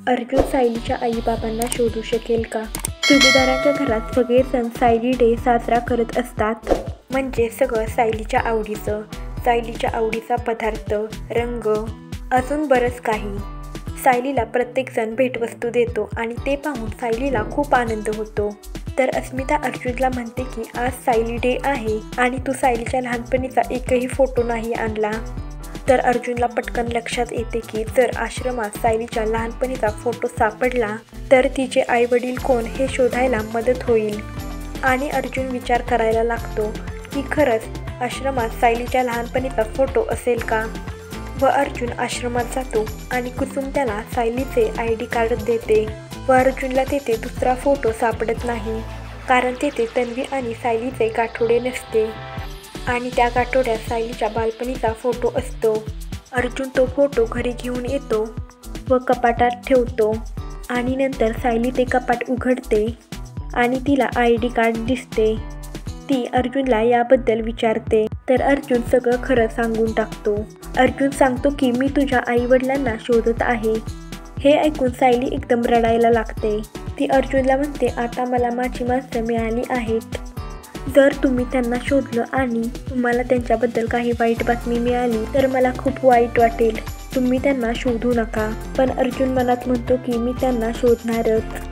अर्जुन सायलीच्या आईबाबांना शोधू शकेल का? जोडीदाराच्या घरात सगळेजण सायली डे साजरा करत असतात. म्हणजे सगळं सायलीच्या आवडीचं, सायलीच्या आवडीचा पदार्थ, रंग, अजून बरंच काही. सायलीला प्रत्येकजण भेटवस्तू देतो आणि ते पाहून सायलीला खूप आनंद होतो. तर अस्मिता अर्जुनला म्हणते की आज सायली डे आहे आणि तू सायलीच्या लहानपणीचा एकही फोटो नाही आणला. तर अर्जुनला पटकन लक्षात येते की जर आश्रमात सायलीच्या लहानपणीचा फोटो सापडला तर तिचे आईवडील कोण हे शोधायला मदत होईल. आणि अर्जुन विचार करायला लागतो की खरंच आश्रमात सायलीच्या लहानपणीचा फोटो असेल का? व अर्जुन आश्रमात जातो आणि कुसुम त्याला सायलीचे ID कार्ड देते व अर्जुनला तेथे दुसरा फोटो सापडत नाही, कारण तेथे तन्वी आणि सायलीचे गाठोडे नसते आणि त्या गाठोड्यात सायलीच्या बालपणीचा फोटो असतो. अर्जुन तो फोटो घरी घेऊन येतो व कपाटात ठेवतो आणि नंतर सायली ते कपाट उघडते आणि तिला ID कार्ड दिसते. ती अर्जुनला याबद्दल विचारते तर अर्जुन सगळं खरं सांगून टाकतो. अर्जुन सांगतो की मी तुझ्या आईवडिलांना शोधत आहे. हे ऐकून सायली एकदम रडायला लागते. ती अर्जुनला म्हणते आता मला माझी माणसं मिळाली आहेत. जर तुम्ही त्यांना शोधलं आणि तुम्हाला त्यांच्याबद्दल काही वाईट बातमी मिळाली तर मला खूप वाईट वाटेल. तुम्ही त्यांना शोधू नका. पण अर्जुन मनात म्हणतो की मी त्यांना शोधणारच.